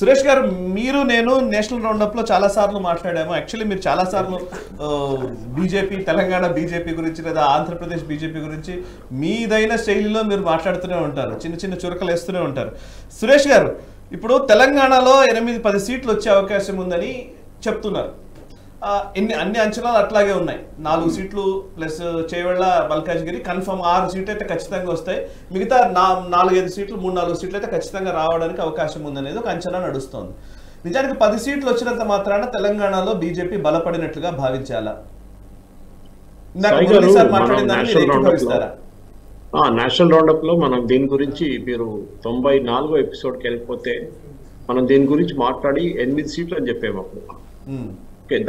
సురేష్ గారు, మీరు నేను నేషనల్ రౌండప్ లో చాలా సార్లు మాట్లాడాము. యాక్చువల్లీ మీరు చాలా సార్లు బీజేపీ, తెలంగాణ బీజేపీ గురించి లేదా ఆంధ్రప్రదేశ్ బీజేపీ గురించి మీదైన శైలిలో మీరు మాట్లాడుతూనే ఉంటారు, చిన్న చిన్న చురకలు వేస్తూనే ఉంటారు. సురేష్ గారు, ఇప్పుడు తెలంగాణలో 8-10 సీట్లు వచ్చే అవకాశం ఉందని చెప్తున్నారు. అన్ని అంచనాలు అట్లాగే ఉన్నాయి. 4 సీట్లు ప్లస్ చేవెళ్ళ, మల్కాజ్గిరి కన్ఫర్మ్ 6 సీట్లు అయితే ఖచ్చితంగా వస్తాయి. మిగతా 4-5 సీట్లు, 3-4 సీట్లు అయితే ఖచ్చితంగా రావడానికి అవకాశం ఉందనేది ఒక అంచనా నడుస్తోంది. నిజానికి 10 సీట్లు వచ్చినంత మాత్రాన తెలంగాణలో బీజేపీ బలపడినట్లుగా భావించాలా? నేషనల్ రౌండప్ లో మనం దీని గురించి మీరు 94వ ఎపిసోడ్కి వెళ్ళిపోతే మనం దీని గురించి మాట్లాడి 8 సీట్లు అని చెప్పాము అప్పుడు.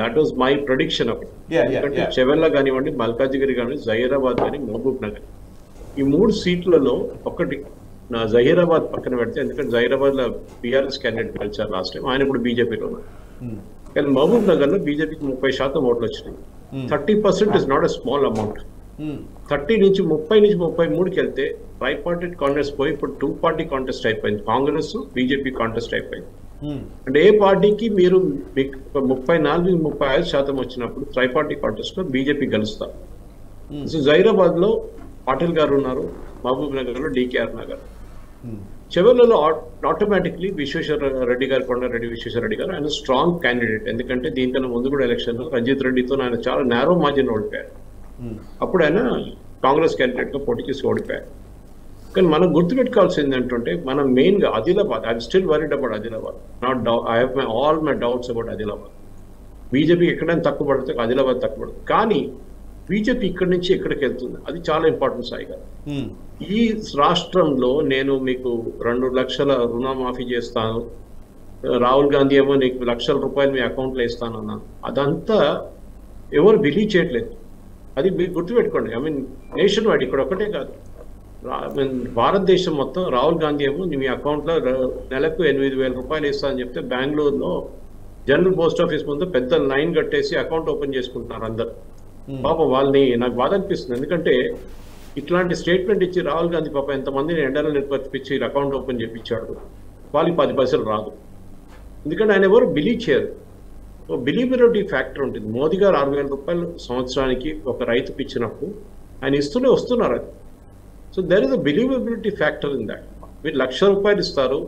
దట్ వాజ్ మై ప్రొడిక్షన్ అప్పుడు. ఎందుకంటే చెవెళ్ళ కానివ్వండి, మల్కాజ్గిరి కానివ్వండి, జహీరాబాద్ కానీ, మహబూబ్ నగర్, ఈ 3 సీట్లలో ఒకటి నా జహీరాబాద్ పక్కన పెడితే, ఎందుకంటే జహీరాబాద్ లో బీఆర్ఎస్ క్యాండిడేట్ గెలిచారు లాస్ట్ టైం, ఆయన ఇప్పుడు బీజేపీలో ఉన్నారు. కానీ మహబూబ్ నగర్ లో బీజేపీకి 30% ఓట్లు వచ్చినాయి. 30% is not a small amount. 30 నుంచి 30 నుంచి 33కి వెళ్తే ట్రై పార్టీ కాంటెస్ట్ పోయి ఇప్పుడు 2 పార్టీ కాంటెస్ట్ అయిపోయింది. కాంగ్రెస్ బీజేపీ కాంటెస్ట్ అయిపోయింది. అంటే ఏ పార్టీకి మీరు 34-35% వచ్చినప్పుడు ట్రై పార్టీ కాంటెస్ట్ లో బీజేపీ గెలుస్తారు. సో జహీరాబాద్ లో పాటిల్ గారు ఉన్నారు, మహబూబ్ నగర్ లో డికేఆర్ నగర్. చివరిలో ఆటోమేటిక్లీ విశ్వేశ్వర రెడ్డి గారు, కొండారెడ్డి విశ్వేశ్వర రెడ్డి గారు, ఆయన స్ట్రాంగ్ క్యాండిడేట్. ఎందుకంటే దీనికన్నా ముందు కూడా ఎలక్షన్ లో రంజిత్ రెడ్డితో ఆయన చాలా నేరో మార్జిన్ ఓడిపోయారు. అప్పుడు ఆయన కాంగ్రెస్ క్యాండిడేట్ గా పోటీ చేసి ఓడిపోయారు. కానీ మనం గుర్తుపెట్టుకోవాల్సింది ఏంటంటే, మనం మెయిన్ గా Adilabad, I'm still worried about Adilabad. I have all my doubts about Adilabad. BJP ఎక్కడైనా తక్కువ పడితే ఆదిలాబాద్ తక్కువ పడుతుంది. కానీ బీజేపీ ఇక్కడి నుంచి ఎక్కడికి వెళ్తుంది, అది చాలా ఇంపార్టెంట్ సాయి గారు. ఈ రాష్ట్రంలో నేను మీకు 2 లక్షల రుణమాఫీ చేస్తాను, రాహుల్ గాంధీ ఏమో నీకు 1 లక్షల రూపాయలు మీ అకౌంట్లో ఇస్తాను అన్నాను. అదంతా ఎవరు బిలీవ్ చేయట్లేదు. అది మీరు గుర్తుపెట్టుకోండి. ఐ మీన్ నేషన్ వైడ్, ఇక్కడ ఒకటే కాదు, భారతదేశం మొత్తం రాహుల్ గాంధీ ఏమో మీ అకౌంట్లో నెలకు 8,000 రూపాయలు ఇస్తానని చెప్తే బెంగళూరులో జనరల్ పోస్ట్ ఆఫీస్ ముందు పెద్ద లైన్ కట్టేసి అకౌంట్ ఓపెన్ చేసుకుంటున్నారు అందరు. పాపం వాళ్ళని నాకు బాధ అనిపిస్తుంది. ఎందుకంటే ఇట్లాంటి స్టేట్మెంట్ ఇచ్చి రాహుల్ గాంధీ పాప ఎంతమందిని ఎండలు నిర్వర్తించి అకౌంట్ ఓపెన్ చేయించాడు, వాళ్ళకి 10 పైసలు రాదు. ఎందుకంటే ఆయన ఎవరు బిలీవ్ చేయరు. బిలీవబిలిటీ ఫ్యాక్టర్ ఉంటుంది. మోదీ గారు 6,000 రూపాయలు సంవత్సరానికి ఒక రైతుకి ఇచ్చినప్పుడు ఆయన ఇస్తూనే వస్తున్నారు. అది so there is a believability factor in that. మీరు 1 లక్ష రూపాయలు ఇస్తారు,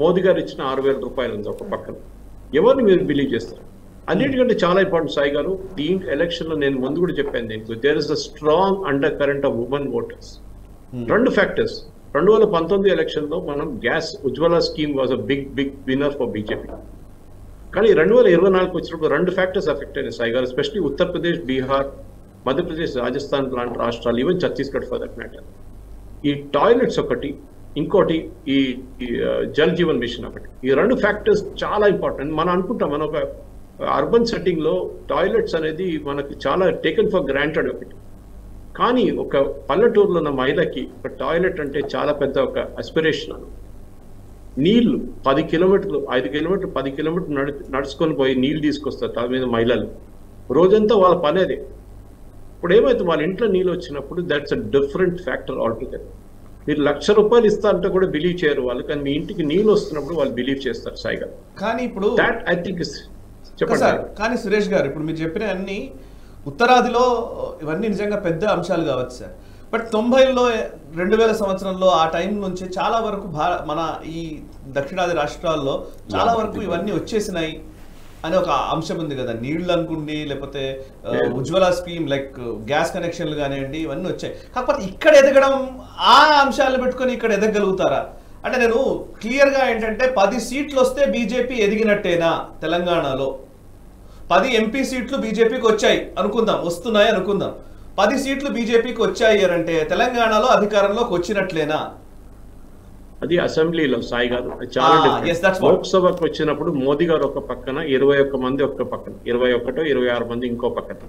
మోదీ గారు ఇచ్చిన 6,000 రూపాయలు ఉంది ఒక పక్కన. ఎవరిని మీరు బిలీవ్ చేస్తారు? అన్నిటికంటే చాలా ఇంపార్టెంట్ సాయి గారు, దీని ఎలక్షన్ లో నేను ముందు కూడా చెప్పాను, దీనికి there is a strong undercurrent of women voters. 2 factors. 2019 election లో మనం gas Ujjwala scheme was a big winner for BJP. కానీ 2024 వచ్చినప్పుడు 2 ఫ్యాక్టర్స్ ఎఫెక్ట్ అయినాయి సాయి గారు, ఎస్పెషలీ ఉత్తరప్రదేశ్, బీహార్, మధ్యప్రదేశ్, రాజస్థాన్ లాంటి రాష్ట్రాలు, even Chhattisgarh for that matter. ఈ టాయిలెట్స్ ఒకటి, ఇంకోటి ఈ జల్ జీవన్ మిషన్ ఒకటి. ఈ 2 ఫ్యాక్టర్స్ చాలా ఇంపార్టెంట్. మనం అనుకుంటాం మన ఒక అర్బన్ సెట్టింగ్ లో టాయిలెట్స్ అనేది మనకి చాలా టేకెన్ ఫర్ గ్రాంటెడ్ ఒకటి. కానీ ఒక పల్లెటూరులో ఉన్న మహిళకి ఒక టాయిలెట్ అంటే చాలా పెద్ద ఒక అస్పిరేషన్. నీళ్లు 10 కిలోమీటర్లు, 5 కిలోమీటర్లు, 10 కిలోమీటర్లు నడుచుకొని పోయి నీళ్లు తీసుకొస్తారు తల మీద మహిళలు. రోజంతా వాళ్ళ పని అదే. ఇప్పుడు ఏమైతే వాళ్ళ ఇంట్లో నీళ్ళు వచ్చినప్పుడు that's a different factor altogether. మీరు 1 లక్ష రూపాయలు ఇస్తా అంటే కూడా బిలీవ్ చేయరు వాళ్ళు, కానీ మీ ఇంటికి నీళ్ళు వస్తున్నప్పుడు వాళ్ళు బిలీవ్ చేస్తారు సాయి గారు. కానీ ఇప్పుడు దాట్ ఐ థింక్ చెప్పండి. కానీ సురేష్ గారు, ఇప్పుడు మీరు చెప్పిన అన్ని ఉత్తరాదిలో ఇవన్నీ నిజంగా పెద్ద అంశాలు కావచ్చు సార్. బట్ 90లో 2000 సంవత్సరంలో ఆ టైం నుంచి చాలా వరకు మన ఈ దక్షిణాది రాష్ట్రాల్లో చాలా వరకు ఇవన్నీ వచ్చేసినాయి అనే ఒక అంశం ఉంది కదా. నీళ్లు అనుకోండి, లేకపోతే ఉజ్వల స్కీమ్ లైక్ గ్యాస్ కనెక్షన్లు కానివ్వండి, ఇవన్నీ వచ్చాయి. కాకపోతే ఇక్కడ ఎదగడం, ఆ అంశాలను పెట్టుకొని ఇక్కడ ఎదగలుగుతారా అంటే, నేను క్లియర్గా ఏంటంటే 10 సీట్లు వస్తే బీజేపీ ఎదిగినట్టేనా? తెలంగాణలో 10 ఎంపీ సీట్లు బీజేపీకి వచ్చాయి అనుకుందాం, వస్తున్నాయి అనుకుందాం. 10 సీట్లు బీజేపీకి వచ్చాయి అంటే తెలంగాణలో అధికారంలోకి వచ్చినట్లేనా? అది అసెంబ్లీలో సాయి గారు చాలా డిఫరెంట్. లోక్సభకు వచ్చినప్పుడు మోదీ గారు ఒక పక్కన, 21 మంది ఒక పక్కన, 21-26 మంది ఇంకో పక్కన.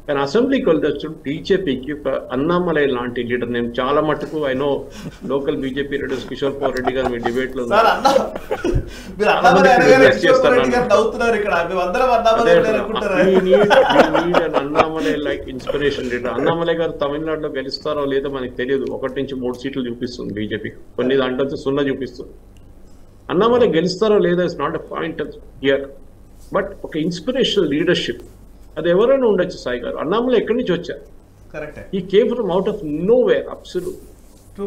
కానీ అసెంబ్లీకి వెళ్తే బీజేపీకి ఒక అన్నామలై లాంటి లీడర్, నేను చాలా మటుకు I know local BJP leaders Kishore Kumar Reddy garu మీ డిబేట్ లో Annamalai like inspiration leader. Annamalai garu తమిళనాడులో గెలుస్తారో లేదో మనకి తెలియదు. 1 నుంచి 3 సీట్లు చూపిస్తుంది బీజేపీ, కొన్ని దాంట్లో 0 చూపిస్తుంది. అన్నామలై గెలుస్తారో లేదా it's not a point here, but ఒక ఇన్స్పిరేషనల్ లీడర్షిప్ అది ఎవరైనా ఉండొచ్చు. సాయి గారు అన్నామలై ఎక్కడి నుంచి వచ్చారు? ఈ came from out of know where absolute.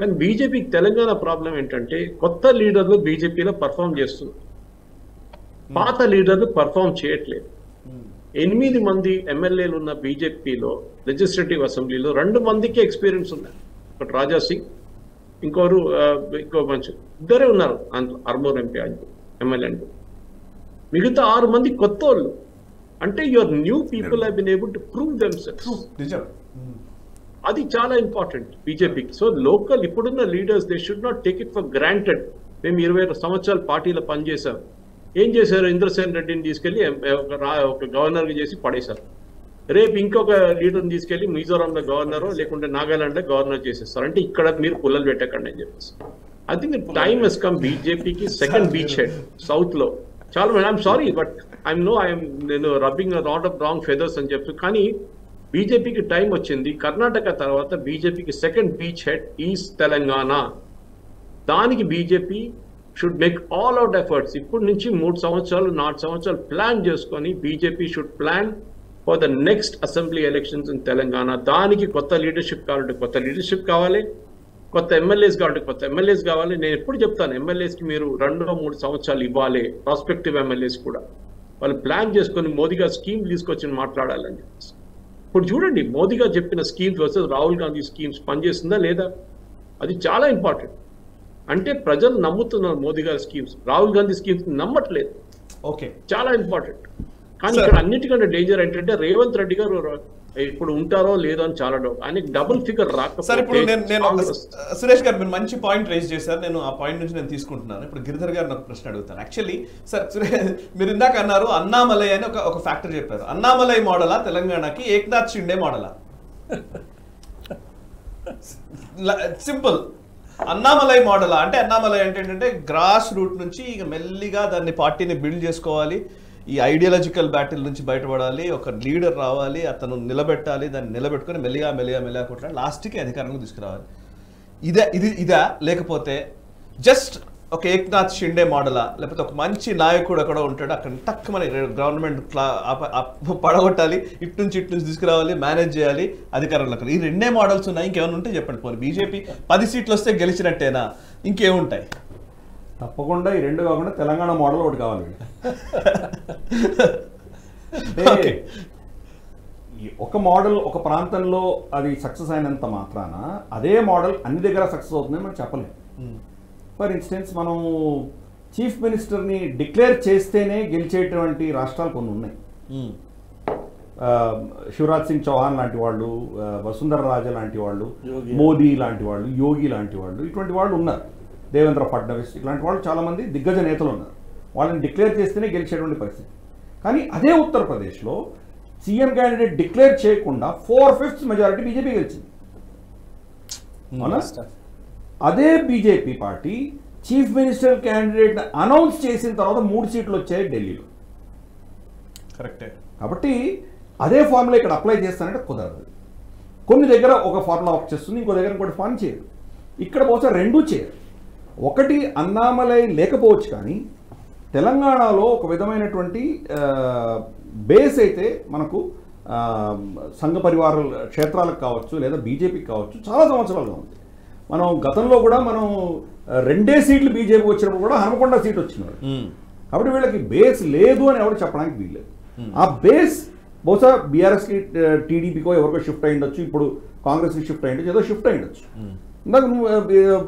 కానీ బీజేపీకి తెలంగాణ ప్రాబ్లం ఏంటంటే కొత్త లీడర్లు బీజేపీలో పర్ఫామ్ చేస్తున్నారు, పాత లీడర్లు పర్ఫామ్ చేయట్లేదు. 8 మంది ఎమ్మెల్యేలు ఉన్న బీజేపీలో లెజిస్లేటివ్ అసెంబ్లీలో 2 మందికి ఎక్స్పీరియన్స్ ఉన్నాయి. ఒకటి రాజా సింగ్, ఇంకో మంచి ఇద్దరే ఉన్నారు అందులో, ఆర్మూర్ ఎంపీ అంటూ ఎమ్మెల్యే అంటూ. మిగతా 6 మంది కొత్త వాళ్ళు. అంటే your new people have been able to prove themselves. అది చాలా ఇంపార్టెంట్ బీజేపీకి. సో లోకల్ ఇప్పుడున్న leaders they should not take it for granted. మేము 20 సంవత్సరాలు పార్టీలో పనిచేశాం. ఏం చేశారు? ఇంద్రసేన్ రెడ్డిని తీసుకెళ్లి ఒక గవర్నర్గా చేసి పడేశారు. రేపు ఇంకొక లీడర్ని తీసుకెళ్లి మిజోరాంలో గవర్నర్ లేకుంటే నాగాలాండ్లో గవర్నర్ చేసేస్తారు. అంటే ఇక్కడ మీరు పుల్లలు పెట్టకండి అని చెప్పేసి. I think time he's come బీజేపీకి సెకండ్ బీచ్ హెడ్ సౌత్ లో. చాలా ఐఎమ్ సారీ బట్ నేను rubbing lot of wrong feathers అని చెప్పి, కానీ బీజేపీకి టైం వచ్చింది. కర్ణాటక తర్వాత బీజేపీకి second beachhead is Telangana. దానికి BJP should make all out efforts. ఇప్పటి నుంచి 3 సంవత్సరాలు 4 సంవత్సరాలు ప్లాన్ చేసుకొని BJP should plan for the next assembly elections in Telangana. దానికి కొత్త లీడర్షిప్ కావాలంటే కొత్త లీడర్షిప్ కావాలి, కొత్త ఎమ్మెల్యేస్ కావాలంటే కొత్త ఎమ్మెల్యేస్ కావాలి. నేను ఎప్పుడు చెప్తాను ఎమ్మెల్యేస్కి మీరు 2-3 సంవత్సరాలు ఇవ్వాలి. ప్రాస్పెక్టివ్ ఎమ్మెల్యేస్ కూడా వాళ్ళు ప్లాన్ చేసుకొని మోదీ గారు స్కీమ్ తీసుకొచ్చి మాట్లాడాలని చెప్పేసి. ఇప్పుడు చూడండి మోదీ గారు చెప్పిన schemes versus Rahul Gandhi schemes పనిచేస్తుందా లేదా? అది చాలా ఇంపార్టెంట్. అంటే ప్రజలు నమ్ముతున్నారు మోదీ గారి స్కీమ్స్, రాహుల్ గాంధీ స్కీమ్స్ నమ్మట్లేదు. ఓకే, చాలా ఇంపార్టెంట్. కానీ ఇక్కడ అన్నిటికంటే డేంజర్ ఏంటంటే రేవంత్ రెడ్డి గారు ఇప్పుడు ఉంటారో లేదో అని చాలా డౌట్. ఆయనకి డబుల్ ఫిగర్ సార్ ఇప్పుడు నేను సురేష్ గారు మీరు మంచి పాయింట్ రైజ్ చేశారు. నేను ఆ పాయింట్ నుంచి నేను తీసుకుంటున్నాను. ఇప్పుడు గిరిధర్ గారు నాకు ప్రశ్న అడుగుతాను. యాక్చువల్లీ సార్ మీరు ఇందాక అన్నారు అన్నామలై అని ఒక ఫ్యాక్టర్ చెప్పారు. అన్నామలై మోడలా తెలంగాణకి ఏక్నాథ్ షిండే మోడలా? సింపుల్. అన్నామలై మోడలా అంటే అన్నామలై అంటే ఏంటంటే గ్రాస్ రూట్ నుంచి ఇక మెల్లిగా దాన్ని పార్టీని బిల్డ్ చేసుకోవాలి, ఈ ఐడియాలజికల్ బ్యాటిల్ నుంచి బయటపడాలి, ఒక లీడర్ రావాలి, అతను నిలబెట్టాలి, దాన్ని నిలబెట్టుకొని మెల్లిగా కొట్టాలి, లాస్ట్కి అధికారంలో తీసుకురావాలి. ఇదా లేకపోతే జస్ట్ ఒక ఏక్నాథ్ షిండే మోడలా? లేకపోతే ఒక మంచి నాయకుడు అక్కడ ఉంటాడు, అక్కడ తక్కువని గవర్నమెంట్ పడగొట్టాలి, ఇటు నుంచి తీసుకురావాలి, మేనేజ్ చేయాలి, అధికారంలో. ఈ 2 మోడల్స్ ఉన్నాయి. ఇంకేమైనా ఉంటే చెప్పండి. పోనీ బీజేపీ 10 సీట్లు వస్తే గెలిచినట్టేనా? ఇంకేముంటాయి? తప్పకుండా ఈ 2 కాకుండా తెలంగాణ మోడల్ ఒకటి కావాలి. ఒక మోడల్ ఒక ప్రాంతంలో అది సక్సెస్ అయినంత మాత్రాన అదే మోడల్ అన్ని దగ్గర సక్సెస్ అవుతుందని మనం చెప్పలేము. ఫర్ ఇన్స్టెన్స్ మనం చీఫ్ మినిస్టర్ని డిక్లేర్ చేస్తేనే గెలిచేటువంటి రాష్ట్రాలు కొన్ని ఉన్నాయి. శివరాజ్ సింగ్ చౌహాన్ లాంటి వాళ్ళు, వసుంధర రాజా లాంటి వాళ్ళు, మోదీ లాంటి వాళ్ళు, యోగి లాంటి వాళ్ళు, ఇటువంటి వాళ్ళు ఉన్నారు. దేవేంద్ర ఫడ్నవీస్ ఇలాంటి వాళ్ళు చాలామంది దిగ్గజ నేతలు ఉన్నారు. వాళ్ళని డిక్లేర్ చేస్తేనే గెలిచేటువంటి పరిస్థితి. కానీ అదే ఉత్తరప్రదేశ్లో సీఎం క్యాండిడేట్ డిక్లేర్ చేయకుండా 4/5 మెజారిటీ బీజేపీ గెలిచింది. అవునా? అదే BJP party chief minister candidate announce చేసిన తర్వాత 3 సీట్లు వచ్చాయి ఢిల్లీలో. కరెక్టే. కాబట్టి అదే ఫార్ములా ఇక్కడ అప్లై చేస్తానంటే కుదరదు. కొన్ని దగ్గర ఒక ఫార్ములా వర్క్ చేస్తుంది, ఇంకో దగ్గర ఇంకోటి ఫార్మ్ చేయదు. ఇక్కడ బహుశా 2 చేయరు. ఒకటి అన్నామలై లేకపోవచ్చు, కానీ తెలంగాణలో ఒక విధమైనటువంటి బేస్ అయితే మనకు సంఘ పరివార క్షేత్రాలకు కావచ్చు లేదా బీజేపీకి కావచ్చు చాలా సంవత్సరాలుగా ఉంది. మనం గతంలో కూడా మనం 2 సీట్లు బీజేపీ వచ్చినప్పుడు కూడా హనుమకొండ సీట్ వచ్చినారు. కాబట్టి వీళ్ళకి బేస్ లేదు అని ఎవరు చెప్పడానికి వీల్లేదు. ఆ బేస్ బహుశా బీఆర్ఎస్కి టీడీపీకో ఎవరికో షిఫ్ట్ అయ్యి ఉండొచ్చు, ఇప్పుడు కాంగ్రెస్కి షిఫ్ట్ అయ్యి ఉండొచ్చు, ఏదో షిఫ్ట్ అయ్యి ఉండొచ్చు. ఇందాక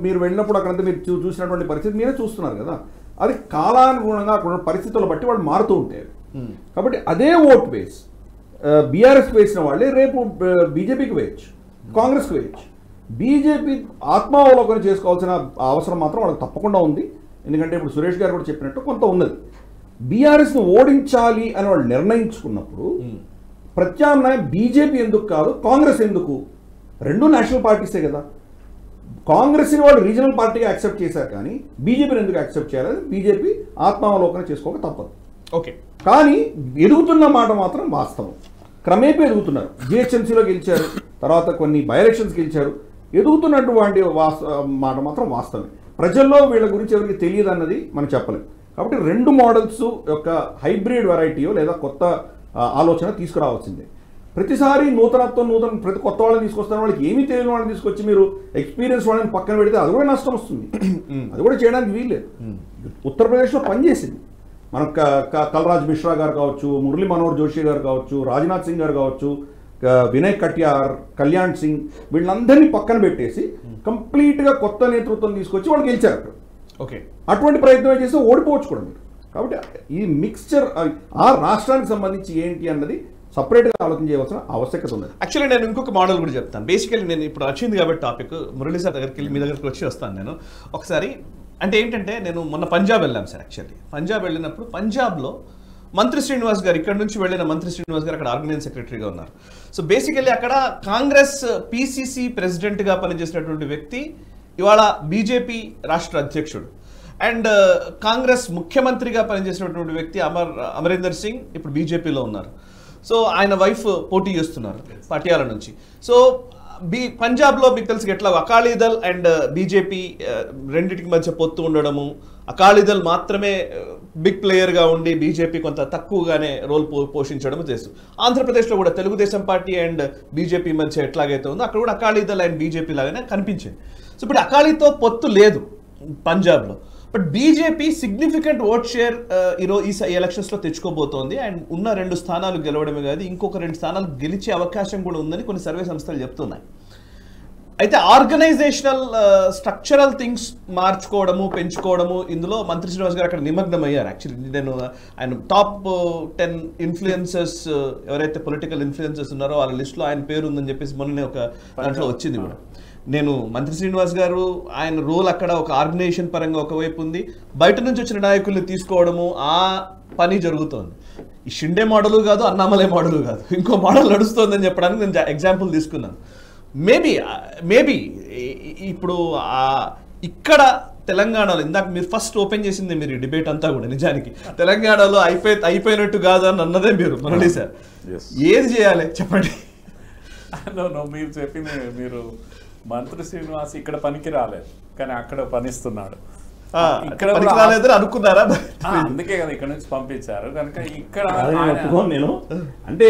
మీరు వెళ్ళినప్పుడు అక్కడంతా మీరు చూసినటువంటి పరిస్థితి మీరే చూస్తున్నారు కదా. అది కాలానుగుణంగా అక్కడ పరిస్థితులను బట్టి వాళ్ళు మారుతూ ఉంటారు. కాబట్టి అదే ఓట్ బేస్ బీఆర్ఎస్కి వేసిన వాళ్ళే రేపు బీజేపీకి వేయచ్చు, కాంగ్రెస్కి వేయచ్చు. బీజేపీ ఆత్మావలోకనం చేసుకోవాల్సిన అవసరం మాత్రం వాళ్ళకి తప్పకుండా ఉంది. ఎందుకంటే ఇప్పుడు సురేష్ గారు కూడా చెప్పినట్టు కొంత ఉన్నది. బీఆర్ఎస్ను ఓడించాలి అని వాళ్ళు నిర్ణయించుకున్నప్పుడు ప్రత్యామ్నాయం బీజేపీ ఎందుకు కాదు, కాంగ్రెస్ ఎందుకు? 2 నేషనల్ పార్టీసే కదా. కాంగ్రెస్ని వాళ్ళు రీజనల్ పార్టీగా యాక్సెప్ట్ చేశారు, కానీ బీజేపీని ఎందుకు యాక్సెప్ట్ చేయాలని బీజేపీ ఆత్మావలోకనం చేసుకోక తప్పదు. ఓకే, కానీ ఎదుగుతున్న మాట మాత్రం వాస్తవం. క్రమేపీ ఎదుగుతున్నారు. జిహెచ్ఎంసీలో గెలిచారు, తర్వాత కొన్ని బై ఎలక్షన్స్ గెలిచారు. ఎదుగుతున్నటువంటి మాట మాత్రం వాస్తవమే. ప్రజల్లో వీళ్ళ గురించి ఎవరికి తెలియదు అన్నది మనం చెప్పలేం. కాబట్టి 2 మోడల్స్ యొక్క హైబ్రిడ్ వెరైటీయో లేదా కొత్త ఆలోచన తీసుకురావాల్సిందే. ప్రతిసారి ప్రతి కొత్త వాళ్ళని తీసుకొస్తున్న వాళ్ళకి ఏమీ తెలియని వాళ్ళని తీసుకొచ్చి మీరు ఎక్స్పీరియన్స్ వాళ్ళని పక్కన పెడితే అది కూడా నష్టం వస్తుంది. అది కూడా చేయడానికి వీల్లేదు. ఉత్తరప్రదేశ్లో పనిచేసింది. మనం కల్రాజ్ మిశ్రా గారు కావచ్చు, మురళీ మనోహర్ జోషి గారు కావచ్చు, రాజ్నాథ్ సింగ్ గారు కావచ్చు, వినయ్ కటియార్, కళ్యాణ్ సింగ్, వీళ్ళందరినీ పక్కన పెట్టేసి కంప్లీట్గా కొత్త నేతృత్వం తీసుకొచ్చి వాళ్ళు గెలిచారు అక్కడ. ఓకే, అటువంటి ప్రయత్నం చేస్తే ఓడిపోవచ్చు కూడా మీరు. కాబట్టి ఈ మిక్స్చర్ ఆ రాష్ట్రానికి సంబంధించి ఏంటి అన్నది సపరేట్గా ఆలోచన చేయవలసిన ఆవశ్యకత ఉంది. యాక్చువల్లీ నేను ఇంకొక మోడల్ కూడా చెప్తాను. బేసికల్లీ నేను ఇప్పుడు వచ్చింది కాబట్టి టాపిక్ మురళీ సార్ దగ్గరికి వెళ్ళి మీ దగ్గరికి వచ్చి వస్తాను నేను ఒకసారి. అంటే ఏంటంటే నేను మొన్న పంజాబ్ వెళ్ళాను సార్. యాక్చువల్లీ పంజాబ్ వెళ్ళినప్పుడు పంజాబ్లో మంత్రి శ్రీనివాస్ గారు, ఇక్కడ నుంచి వెళ్ళిన మంత్రి శ్రీనివాస్ గారు అక్కడ ఆర్గనైజింగ్ సెక్రటరీగా ఉన్నారు. సో బేసికల్లీ అక్కడ కాంగ్రెస్ పిసిసి ప్రెసిడెంట్గా పనిచేసినటువంటి వ్యక్తి ఇవాళ బీజేపీ రాష్ట్ర అధ్యక్షుడు, అండ్ కాంగ్రెస్ ముఖ్యమంత్రిగా పనిచేసినటువంటి వ్యక్తి అమరీందర్ సింగ్ ఇప్పుడు బీజేపీలో ఉన్నారు. సో ఆయన వైఫ్ పోటీ చేస్తున్నారు పటియాలా నుంచి. సో పంజాబ్లో మీకు తెలుసు ఎట్లా అకాలీదల్ అండ్ బీజేపీ రెండింటికి మధ్య పొత్తు ఉండడము, అకాలీదల్ మాత్రమే బిగ్ ప్లేయర్గా ఉండి బీజేపీ కొంత తక్కువగానే రోల్ పోషించడం చేస్తూ, ఆంధ్రప్రదేశ్లో కూడా తెలుగుదేశం పార్టీ అండ్ బీజేపీ మధ్య ఎట్లాగైతే ఉందో అక్కడ కూడా అకాలీదల్ అండ్ బీజేపీ లాగానే కనిపించింది. సో ఇప్పుడు అకాలీతో పొత్తు లేదు పంజాబ్లో, but BJP significant vote share ఈ ఎలక్షన్స్లో తెచ్చుకోబోతోంది. అండ్ ఉన్న 2 స్థానాలు గెలవడమే కాదు, ఇంకొక 2 స్థానాలు గెలిచే అవకాశం కూడా ఉందని కొన్ని సర్వే సంస్థలు చెప్తున్నాయి. అయితే ఆర్గనైజేషనల్ స్ట్రక్చరల్ థింగ్స్ మార్చుకోవడము, పెంచుకోవడము, ఇందులో మంత్రి శ్రీనివాస్ గారు అక్కడ నిమగ్నం అయ్యారు. యాక్చువల్లీ నేను ఆయన టాప్ 10 ఇన్ఫ్లుయెన్సర్స్ ఎవరైతే పొలిటికల్ ఇన్ఫ్లుయెన్సర్స్ ఉన్నారో వాళ్ళ లిస్టులో ఆయన పేరు ఉందని చెప్పేసి మొన్ననే ఒక దాంట్లో వచ్చింది కూడా. నేను మంత్రి శ్రీనివాస్ గారు ఆయన రోల్ అక్కడ ఒక ఆర్గనైజేషన్ పరంగా ఒకవైపు ఉంది, బయట నుంచి వచ్చిన నాయకుల్ని తీసుకోవడము ఆ పని జరుగుతోంది. ఈ షిండే మోడలు కాదు, అన్నామలై మోడలు కాదు, ఇంకో మోడల్ నడుస్తోందని చెప్పడానికి నేను ఎగ్జాంపుల్ తీసుకున్నాను. మేబీ ఇప్పుడు ఇక్కడ తెలంగాణలో ఇందాక మీరు ఫస్ట్ ఓపెన్ చేసింది మీరు ఈ డిబేట్ అంతా కూడా నిజానికి తెలంగాణలో అయిపోయినట్టు కాదు అని అన్నదే మీరు మురళీ సార్. ఏది చేయాలి చెప్పండి. మీరు చెప్పింది, మీరు మంత్రి శ్రీనివాస్ ఇక్కడ పనికి రాలేదు కానీ అక్కడ పనిస్తున్నాడు. ఇక్కడ అనుకున్నారా? అందుకే కదా ఇక్కడ నుంచి పంపించారు కనుక ఇక్కడ నేను అంటే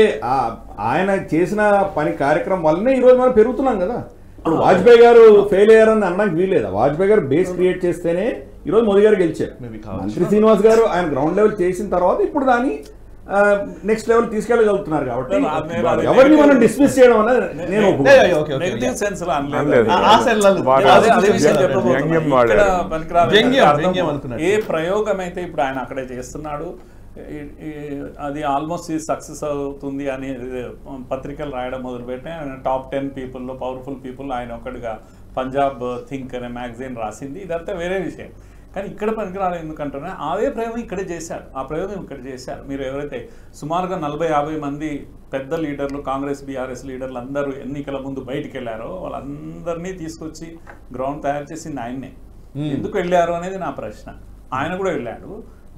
ఆయన చేసిన పని కార్యక్రమం వల్లనే ఈరోజు మనం పెరుగుతున్నాం కదా. ఇప్పుడు వాజ్పేయి గారు ఫెయిల్ అయ్యారని అనడానికి వీల్లేదా? వాజ్పేయి గారు బేస్ క్రియేట్ చేస్తేనే ఈరోజు మోదీ గారు గెలిచారు. మంత్రి శ్రీనివాస్ గారు ఆయన గ్రౌండ్ లెవెల్ చేసిన తర్వాత ఇప్పుడు దాన్ని నెక్స్ట్ లెవెల్ తీసుకెళ్ళగలుగుతున్నారు. కాబట్టి ఎవరిని మనం డిస్మిస్ చేయడం అనేది నేను ఏ ప్రయోగం అయితే ఇప్పుడు ఆయన అక్కడే చేస్తున్నాడు అది ఆల్మోస్ట్ సక్సెస్ అవుతుంది అని పత్రికలు రాయడం మొదలుపెట్టి ఆయన టాప్ 10 పీపుల్లో పవర్ఫుల్ పీపుల్ ఆయన ఒకటిగా పంజాబ్ థింక్ అనే మ్యాగజైన్ రాసింది. ఇదంతా వేరే విషయం. కానీ ఇక్కడ పనికిరాలేదు ఎందుకంటున్నా అదే ప్రయోగం ఇక్కడే చేశారు. ఆ ప్రయోగం ఇక్కడ చేశారు. మీరు ఎవరైతే సుమారుగా 40-50 మంది పెద్ద లీడర్లు కాంగ్రెస్ బీఆర్ఎస్ లీడర్లు అందరూ ఎన్నికల ముందు బయటికి వెళ్ళారో వాళ్ళందరినీ తీసుకొచ్చి గ్రౌండ్ తయారు చేసింది ఆయన్నే. ఎందుకు వెళ్ళారు అనేది నా ప్రశ్న. ఆయన కూడా వెళ్ళాడు,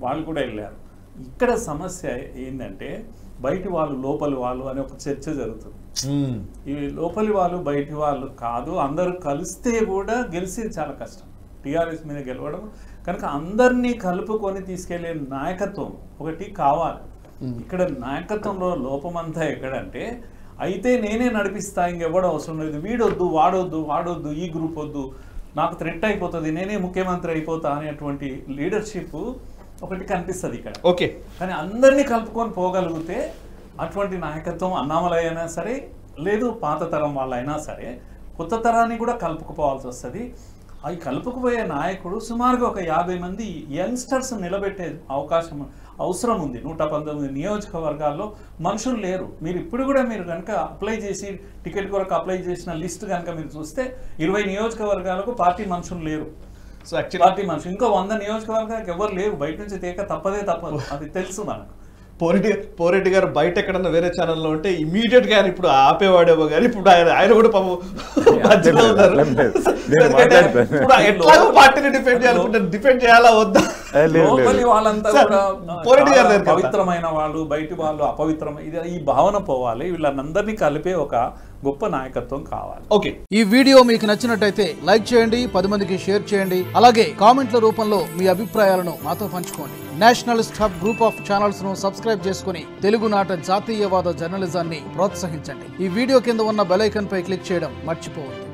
వాళ్ళు కూడా వెళ్ళారు. ఇక్కడ సమస్య ఏంటంటే బయటి వాళ్ళు లోపలి వాళ్ళు అనే ఒక చర్చ జరుగుతుంది. ఈ లోపలి వాళ్ళు బయటి వాళ్ళు కాదు, అందరూ కలిస్తే కూడా గెలిచేది చాలా కష్టం. టీఆర్ఎస్ మీద గెలవడం కనుక అందరినీ కలుపుకొని తీసుకెళ్లే నాయకత్వం ఒకటి కావాలి. ఇక్కడ నాయకత్వంలో లోపమంతా ఎక్కడంటే అయితే నేనే నడిపిస్తా, ఇంకెవ్వడం అవసరం లేదు, వీడొద్దు వాడొద్దు ఈ గ్రూప్ వద్దు, నాకు థ్రెట్ అయిపోతుంది, నేనే ముఖ్యమంత్రి అయిపోతా అనేటువంటి లీడర్షిప్ ఒకటి కనిపిస్తుంది ఇక్కడ. ఓకే, కానీ అందరినీ కలుపుకొని పోగలిగితే అటువంటి నాయకత్వం అన్నామలై అయినా సరే లేదు పాత తరం వాళ్ళైనా సరే కొత్త తరాన్ని కూడా కలుపుకుపోవాల్సి వస్తుంది. అవి కలుపుకుపోయే నాయకుడు సుమారుగా ఒక 50 మంది యంగ్స్టర్స్ నిలబెట్టే అవసరం ఉంది. 119 నియోజకవర్గాల్లో మనుషులు లేరు. మీరు ఇప్పుడు కూడా మీరు కనుక అప్లై చేసి టికెట్ కొరకు అప్లై చేసిన లిస్ట్ కనుక మీరు చూస్తే 20 నియోజకవర్గాలకు పార్టీ మనుషులు లేరు. సో యాక్చువల్లీ పార్టీ మనుషులు ఇంకో 100 నియోజకవర్గాలకు ఎవరు లేరు. బయట నుంచి తేక తప్పదు, అది తెలుసు మనకు. పోరెడ్డి గారు బయట ఎక్కడన్నా వేరే ఛానల్లో ఉంటే ఇమీడియట్ గా ఇప్పుడు ఆపేవాడేమో కానీ ఇప్పుడు ఆయన కూడా పాపం మధ్యలో ఉన్నారు. ఎట్లాగో పార్టీని డిఫెండ్ చేయాలా వద్దా? వాళ్ళంతా కూడా పవిత్రమైన వాళ్ళు, బయటి వాళ్ళు అపవిత్రమైన, ఈ భావన పోవాలి. వీళ్ళందరినీ కలిపే ఒక గొప్ప నాయకత్వం కావాలి. ఓకే, ఈ వీడియో మీకు నచ్చినట్టయితే లైక్ చేయండి, 10 మందికి షేర్ చేయండి. అలాగే కామెంట్ల రూపంలో మీ అభిప్రాయాలను మాతో పంచుకోండి. Nationalist hub group of channels ను సబ్స్క్రైబ్ చేసుకుని తెలుగునాట జాతీయవాద జర్నలిజాన్ని ప్రోత్సహించండి. ఈ వీడియో కింద ఉన్న బెల్ ఐకాన్ పై క్లిక్ చేయడం మర్చిపోవద్దు.